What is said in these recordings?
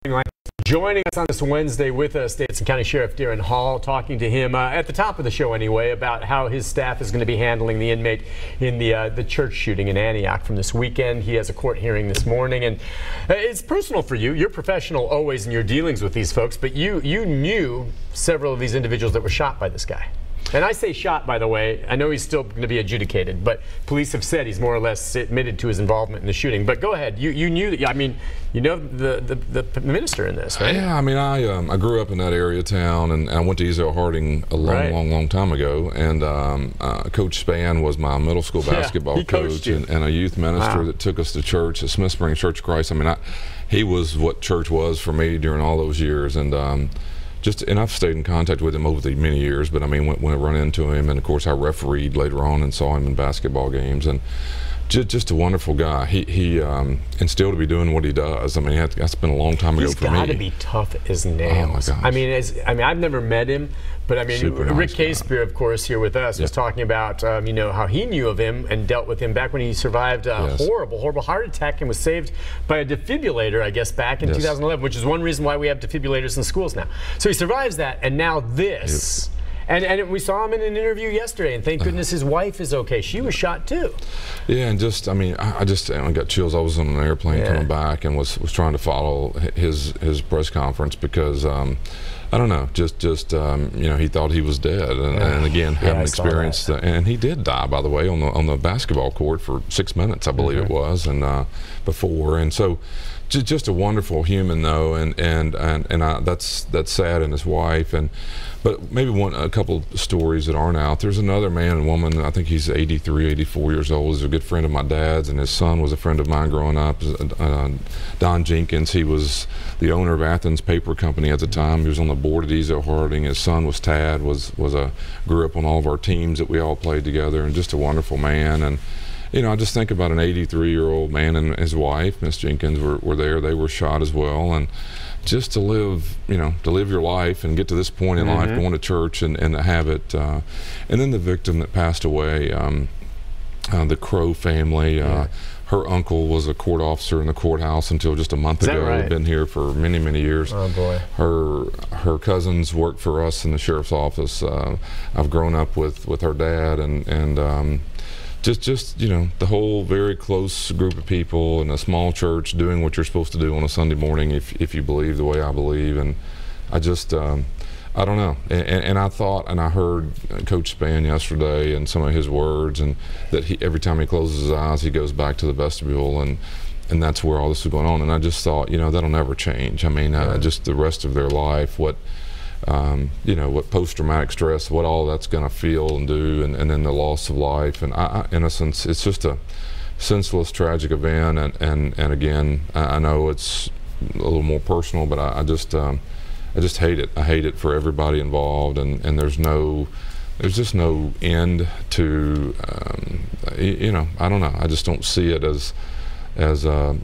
MorningLine. Joining us on this Wednesday with us, Davidson County Sheriff Daron Hall, talking to him at the top of the show anyway about how his staff is going to be handling the inmate in the church shooting in Antioch from this weekend. He has a court hearing this morning, and it's personal for you. You're professional always in your dealings with these folks, but you knew several of these individuals that were shot by this guy. And I say shot, by the way. I know he's still going to be adjudicated, but police have said he's more or less admitted to his involvement in the shooting. But go ahead. You knew that. I mean, you know the minister in this, right? Yeah. I mean, I grew up in that area of town, and I went to Ezel Harding a long time ago. And Coach Spann was my middle school basketball coach and a youth minister that took us to church at Smith Springs Church of Christ. I mean, he was what church was for me during all those years, and I've stayed in contact with him over the many years, but I mean, when I run into him, and of course I refereed later on and saw him in basketball games, and just a wonderful guy. He and still to be doing what he does. I mean, that's been a long time ago for me. He's got to be tough as nails. Oh my gosh. I mean, I've never met him, but I mean, Super Rick nice Caspear, of course, here with us, was talking about you know, how he knew of him and dealt with him back when he survived a horrible heart attack and was saved by a defibrillator, I guess, back in 2011, which is one reason why we have defibrillators in schools now. So he survives that, and now this. Yep. And we saw him in an interview yesterday, and thank goodness his wife is okay. She was shot too. Yeah, and I mean, I got chills. I was on an airplane coming back and was trying to follow his press conference because I don't know, you know, he thought he was dead, and again, hadn't experienced and he did die, by the way, on the basketball court for 6 minutes, I believe it was, and before, and so. Just a wonderful human, though, and that's sad, and his wife, but maybe a couple stories that aren't out. There's another man and woman. I think he's 83, 84 years old. He's a good friend of my dad's, and his son was a friend of mine growing up. Don Jenkins. He was the owner of Athens Paper Company at the time. He was on the board at Ezel Harding. His son was Tad. Grew up on all of our teams that we all played together, and just a wonderful man. And you know, I just think about an 83-year-old man and his wife, Miss Jenkins, were there. They were shot as well, and just to live, you know, to live your life and get to this point in life, going to church and to have it, and then the victim that passed away, the Crow family. Her uncle was a court officer in the courthouse until just a month ago. Right? Had been here for many years. Oh boy. Her cousins worked for us in the sheriff's office. I've grown up with her dad, and just you know, the whole very close group of people in a small church doing what you're supposed to do on a Sunday morning if you believe the way I believe. And I just I don't know, and I thought, and I heard Coach Spann yesterday and some of his words, and that every time he closes his eyes he goes back to the vestibule, and that's where all this is going on. And I just thought, you know, that'll never change. I mean, just the rest of their life, what you know, what post-traumatic stress, what all that's going to feel and do, and then the loss of life, and in a sense, it's just a senseless, tragic event, and again, I know it's a little more personal, but I just hate it. I hate it for everybody involved, and there's just no end to, you know, I don't know. I just don't see it as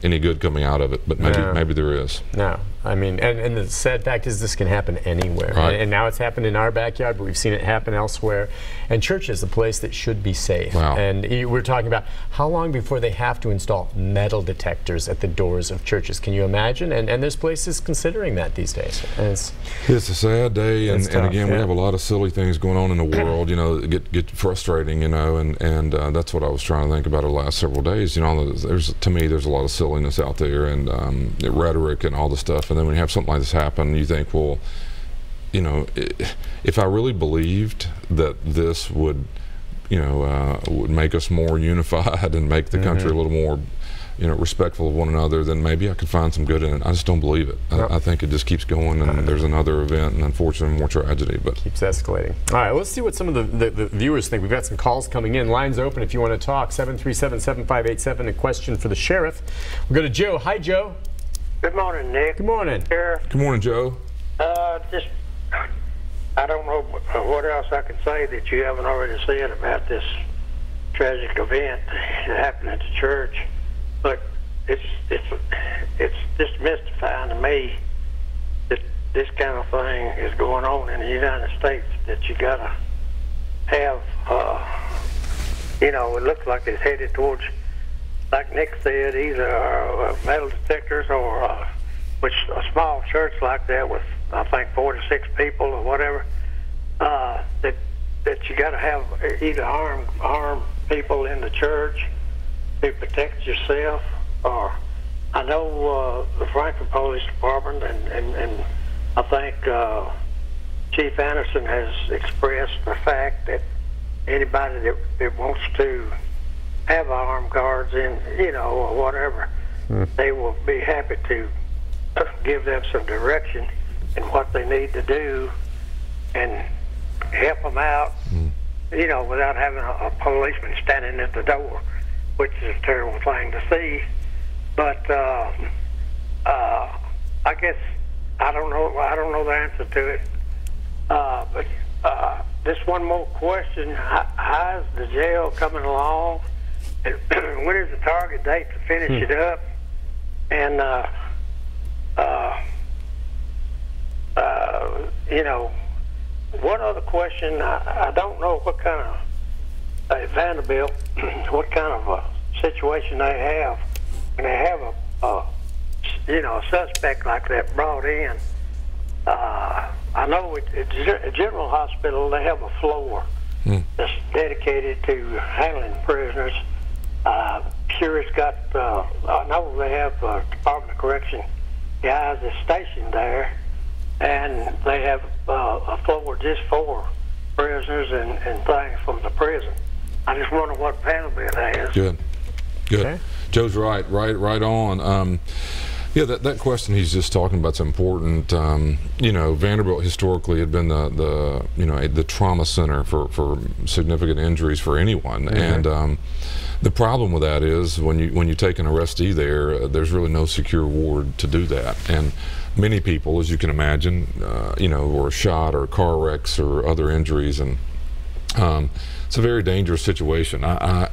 any good coming out of it, but maybe there is. No, I mean, and the sad fact is this can happen anywhere, right. And now it's happened in our backyard, but we've seen it happen elsewhere. And church is the place that should be safe. Wow. And we're talking about how long before they have to install metal detectors at the doors of churches. Can you imagine? And there's places considering that these days. And it's a sad day, and again, we have a lot of silly things going on in the world, you know, that get frustrating, you know, and that's what I was trying to think about the last several days. You know, to me, there's a lot of silliness out there, and rhetoric and all the stuff. And then when you have something like this happen, you think, well, you know, if I really believed that this would, you know, would make us more unified and make the country a little more, you know, respectful of one another, then maybe I could find some good in it. I just don't believe it. I think it just keeps going, and there's another event, and unfortunately more tragedy, but keeps escalating. All right, let's see what some of the viewers think. We've got some calls coming in. Lines open if you want to talk. 737-7587. A question for the sheriff. We'll go to Joe. Hi, Joe. Good morning, Nick. Good morning. Sheriff. Good morning, Joe. I don't know what else I can say that you haven't already said about this tragic event that happened at the church. But it's just mystifying to me that this kind of thing is going on in the United States, that you gotta have, you know, it looks like it's headed towards, like Nick said, either metal detectors or which a small church like that with, I think, 46 people or whatever, that you got to have either armed people in the church to protect yourself, or I know the Franklin Police Department and I think Chief Anderson has expressed the fact that anybody that wants to have armed guards in, you know, or whatever, they will be happy to give them some direction in what they need to do and help them out, you know, without having a policeman standing at the door, which is a terrible thing to see. But I guess I don't know the answer to it. But just one more question: how's the jail coming along? And when is the target date to finish it up? And you know, one other question: I don't know what kind of at Vanderbilt, what kind of a situation they have when they have a you know, a suspect like that brought in. I know at General Hospital they have a floor that's dedicated to handling prisoners. Sure, it's got. I know they have Department of Correction guys that's stationed there, and they have a floor just for prisoners and things from the prison. I just wonder what Vanderbilt has. Good. Okay. Joe's right on. Yeah, that question he's just talking about is important. You know, Vanderbilt historically had been the trauma center for significant injuries for anyone, and the problem with that is when you take an arrestee there, there's really no secure ward to do that, and many people, as you can imagine, you know, were shot or car wrecks or other injuries, and it's a very dangerous situation. I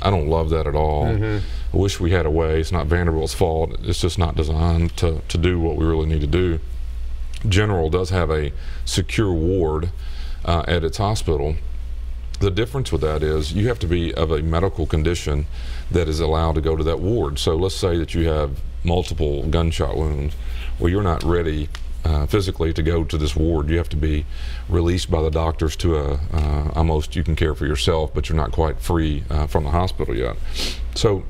don't love that at all. I wish we had a way. It's not Vanderbilt's fault. It's just not designed to do what we really need to do. General does have a secure ward at its hospital. The difference with that is you have to be of a medical condition that is allowed to go to that ward. So let's say that you have multiple gunshot wounds. Well, you're not ready physically to go to this ward. You have to be released by the doctors to almost you can care for yourself, but you're not quite free from the hospital yet. So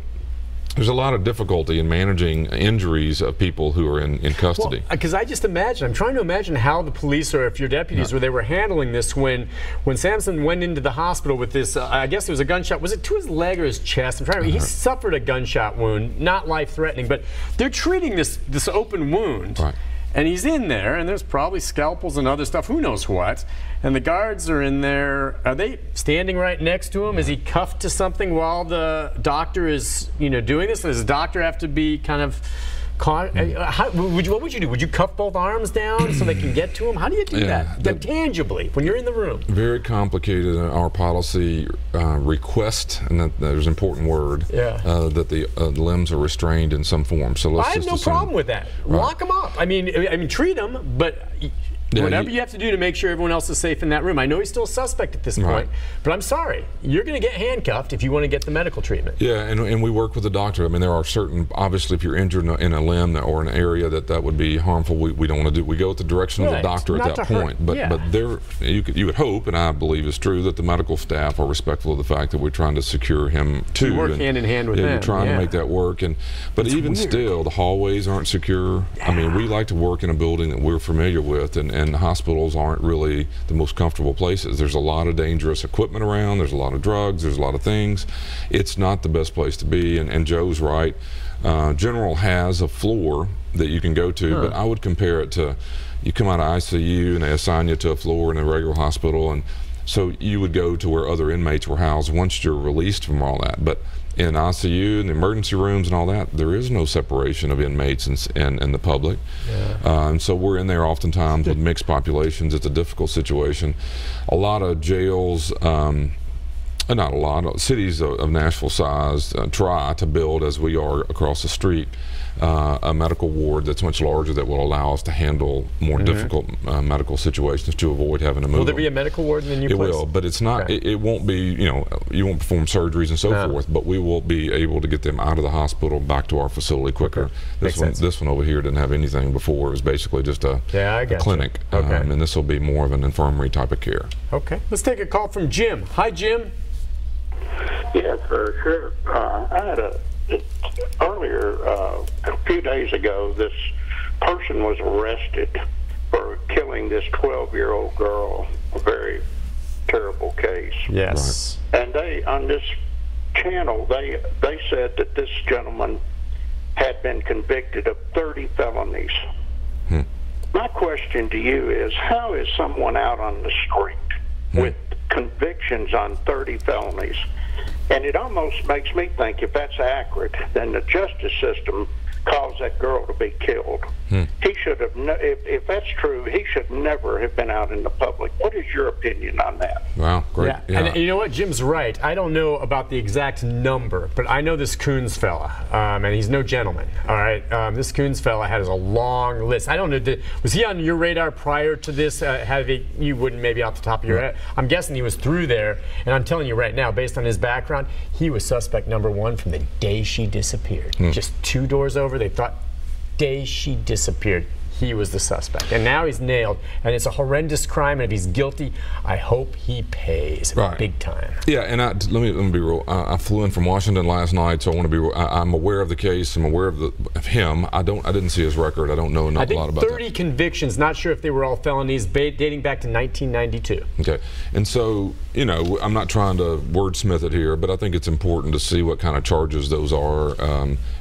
there's a lot of difficulty in managing injuries of people who are in custody. Because I just imagine, I'm trying to imagine how the police, or if your deputies, where they were handling this when Samson went into the hospital with this, I guess it was a gunshot, was it to his leg or his chest? I'm trying to remember. He suffered a gunshot wound, not life-threatening, but they're treating this open wound. Right. And he's in there, and there's probably scalpels and other stuff, who knows what. And the guards are in there. Are they standing right next to him? Is he cuffed to something while the doctor is, you know, doing this? Does the doctor have to be kind of caught? What would you do? Would you cuff both arms down so they can get to him? How do you do that tangibly when you're in the room? Very complicated. Our policy request, and that there's an important word, that the limbs are restrained in some form. So let's I have no problem with that. Right. Lock them up. I mean, treat them, but whatever you have to do to make sure everyone else is safe in that room. I know he's still a suspect at this point, but I'm sorry, you're going to get handcuffed if you want to get the medical treatment. Yeah, and we work with the doctor. I mean, there are certain, obviously, if you're injured in a limb or an area that would be harmful, we don't want to do. We go with the direction of the doctor at that point. But there, you would hope, and I believe it's true, that the medical staff are respectful of the fact that we're trying to secure him too. You work hand in hand with them. You're trying to make that work, but even still, the hallways aren't secure. I mean, we like to work in a building that we're familiar with, and hospitals aren't really the most comfortable places. There's a lot of dangerous equipment around, there's a lot of drugs, there's a lot of things. It's not the best place to be, and Joe's right. General has a floor that you can go to, but I would compare it to, you come out of ICU and they assign you to a floor in a regular hospital, and so you would go to where other inmates were housed once you're released from all that. But in ICU and the emergency rooms and all that, there is no separation of inmates and the public. And so we're in there oftentimes with mixed populations. It's a difficult situation. A lot of jails Not a lot. Cities of Nashville size try to build, as we are across the street, a medical ward that's much larger that will allow us to handle more difficult medical situations to avoid having to move. Will there be a medical ward in the new place? It will, but it's not. Okay. It won't be. You won't perform surgeries and so forth. But we will be able to get them out of the hospital back to our facility quicker. Okay. This one over here didn't have anything before. It was basically just a clinic, and this will be more of an infirmary type of care. Okay. Let's take a call from Jim. Hi, Jim. Yes, Sheriff. I had earlier, a few days ago, this person was arrested for killing this 12-year-old girl. A very terrible case. Yes. Right. And they, on this channel, they said that this gentleman had been convicted of 30 felonies. My question to you is, how is someone out on the street with convictions on 30 felonies? And it almost makes me think, if that's accurate, then the justice system caused that girl to be killed. He should have, if that's true, he should never have been out in the public. What is your opinion on that? Wow, great. Yeah. And you know what? Jim's right. I don't know about the exact number, but I know this Coons fella, and he's no gentleman. All right, this Coons fella has a long list. I don't know. Was he on your radar prior to this? You wouldn't, maybe off the top of your head. I'm guessing he was through there, and I'm telling you right now, based on his background, he was suspect number one from the day she disappeared. Just 2 doors over, they thought. Day she disappeared, he was the suspect, and now he's nailed, and it's a horrendous crime, and if he's guilty, I hope he pays big time. Yeah, and let me be real. I flew in from Washington last night, so I want to be. I'm aware of the case. I'm aware of him. I didn't see his record. I don't know a lot about that. 30 convictions. Not sure if they were all felonies, dating back to 1992. Okay, and so I'm not trying to wordsmith it here, but I think it's important to see what kind of charges those are,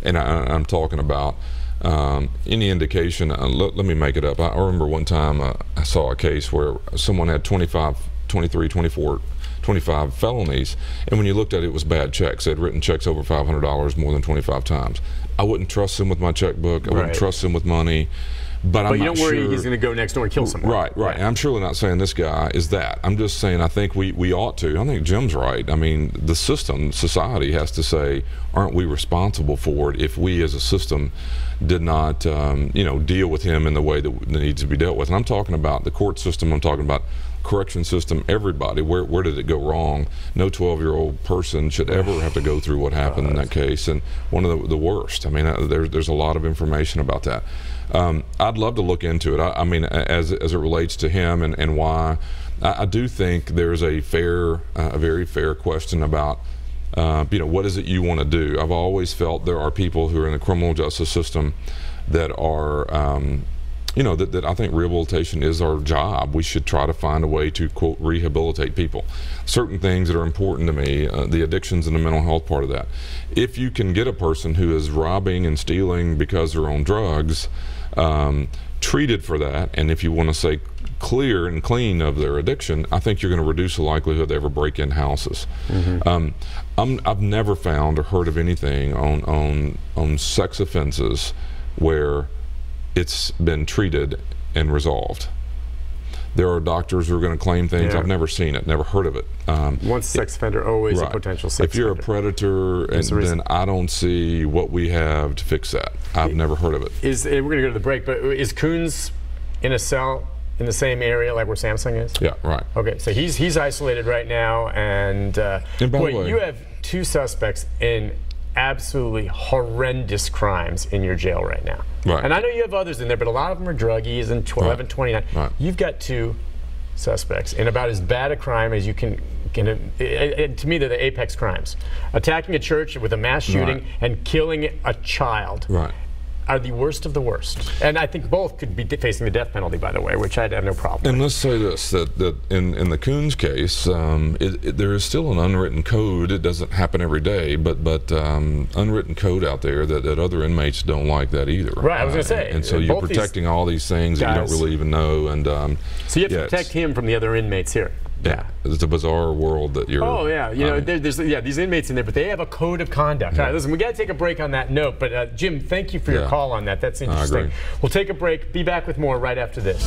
and I'm talking about. Any indication, let me make it up. I remember one time I saw a case where someone had 25 felonies, and when you looked at it, it was bad checks. They had written checks over $500 more than 25 times. I wouldn't trust him with my checkbook. I wouldn't trust him with money. But you don't worry he's going to go next door and kill someone. Right. And I'm surely not saying this guy is that. I'm just saying I think we ought to. I think Jim's right. I mean, the system, society has to say, aren't we responsible for it if we as a system did not, deal with him in the way that needs to be dealt with. And I'm talking about the court system. I'm talking about correction system, everybody. Where did it go wrong? No 12-year-old person should ever have to go through what happened in that case, and one of the worst. I mean, there's a lot of information about that. I'd love to look into it. I mean, as it relates to him and why, I do think there's a very fair question about, what is it you want to do? I've always felt there are people who are in the criminal justice system that are, that I think rehabilitation is our job. We should try to find a way to, quote, rehabilitate people. Certain things that are important to me, the addictions and the mental health part of that. If you can get a person who is robbing and stealing because they're on drugs, treated for that, and if you want to say clear and clean of their addiction, I think you're going to reduce the likelihood they ever break in houses. I've never found or heard of anything on sex offenses where it's been treated and resolved. There are doctors who are going to claim things. I've never seen it, never heard of it. Once a sex offender, always a potential sex offender. If you're a predator, then I don't see what we have to fix that. I've never heard of it. We're going to go to the break, but is Coons in a cell in the same area like where Samsung is? Yeah, right. Okay, so he's isolated right now, and by the way, you have 2 suspects in absolutely horrendous crimes in your jail right now. Right. And I know you have others in there, but a lot of them are druggies and 11, 29. Right. You've got 2 suspects in about as bad a crime as you can to me, they're the apex crimes. Attacking a church with a mass shooting and killing a child. Right. Are the worst of the worst. And I think both could be facing the death penalty, by the way, which I'd have no problem And with. let's say this, that in the Coons case, there is still an unwritten code. It doesn't happen every day, but unwritten code out there that other inmates don't like that either. Right, I was going to say. And so you're protecting all these things that you don't really even know. And so you have to protect him from the other inmates here. Yeah, it's a bizarre world that you're. Oh yeah, there's these inmates in there, but they have a code of conduct. All right, listen, we got to take a break on that note. But Jim, thank you for your call on that. That's interesting. I agree. We'll take a break. Be back with more right after this.